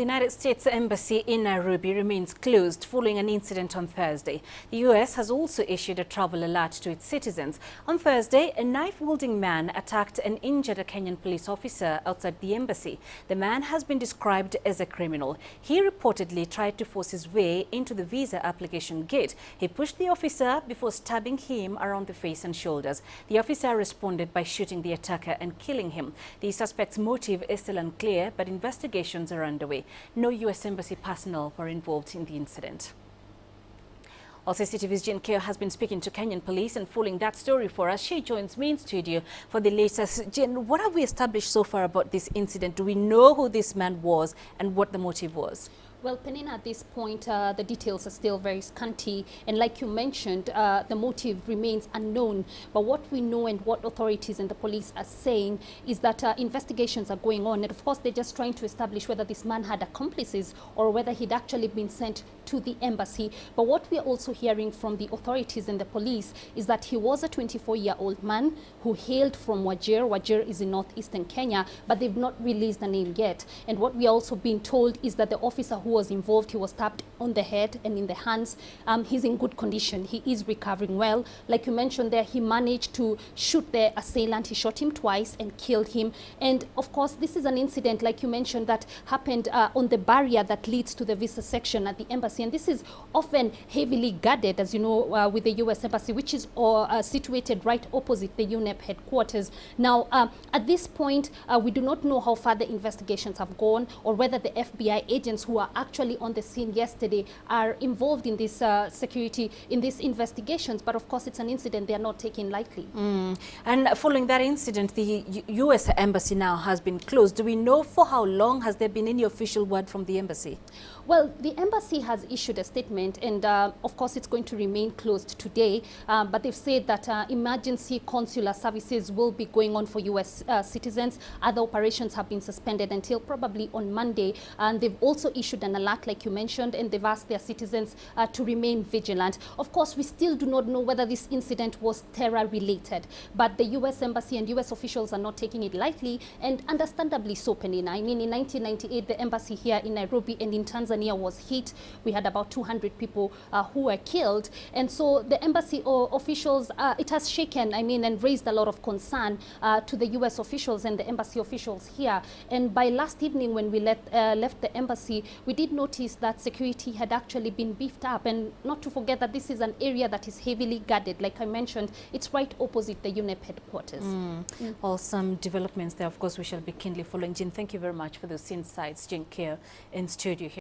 United States Embassy in Nairobi remains closed following an incident on Thursday. The U.S. has also issued a travel alert to its citizens. On Thursday, a knife-wielding man attacked and injured a Kenyan police officer outside the embassy. The man has been described as a criminal. He reportedly tried to force his way into the visa application gate. He pushed the officer before stabbing him around the face and shoulders. The officer responded by shooting the attacker and killing him. The suspect's motive is still unclear, but investigations are underway. No U.S. Embassy personnel were involved in the incident. Also, CCTV's Jen Keo has been speaking to Kenyan police and following that story for us. She joins me in studio for the latest. Jen, what have we established so far about this incident? Do we know who this man was and what the motive was? Well, Penina, at this point, the details are still very scanty. And like you mentioned, the motive remains unknown. But what we know and what authorities and the police are saying is that investigations are going on. And of course, they're just trying to establish whether this man had accomplices or whether he'd actually been sent to the embassy. But what we are also hearing from the authorities and the police is that he was a 24-year-old man who hailed from Wajir. Wajir is in northeastern Kenya, but they've not released the name yet. And what we are also being told is that the officer who was involved, he was stabbed on the head and in the hands. He's in good condition. He is recovering well. Like you mentioned there, he managed to shoot the assailant. He shot him twice and killed him. And of course, this is an incident, like you mentioned, that happened on the barrier that leads to the visa section at the embassy. And this is often heavily guarded, as you know, with the U.S. Embassy, which is situated right opposite the UNEP headquarters. Now, at this point, we do not know how far the investigations have gone or whether the FBI agents who are actually on the scene yesterday are involved in this in these investigations. But of course, it's an incident they are not taking lightly. And following that incident, the U.S. Embassy now has been closed. Do we know for how long? Has there been any official word from the embassy? Well, the embassy has issued a statement, and of course, it's going to remain closed today. But they've said that emergency consular services will be going on for U.S. Citizens. Other operations have been suspended until probably on Monday. And they've also issued an alert, like you mentioned, and they've asked their citizens to remain vigilant. Of course, we still do not know whether this incident was terror-related, but the U.S. Embassy and U.S. officials are not taking it lightly, and understandably so, Penina. I mean, in 1998, the embassy here in Nairobi and in Tanzania was hit. We had about 200 people who were killed. And so the embassy officials, it has shaken, and raised a lot of concern to the U.S. officials and the embassy officials here. And by last evening, when we left the embassy, we did notice that security had actually been beefed up. And not to forget that this is an area that is heavily guarded. Like I mentioned, it's right opposite the UNEP headquarters. Awesome developments there. Of course, we shall be keenly following. Jin, thank you very much for those insights. Jin Keo in studio here.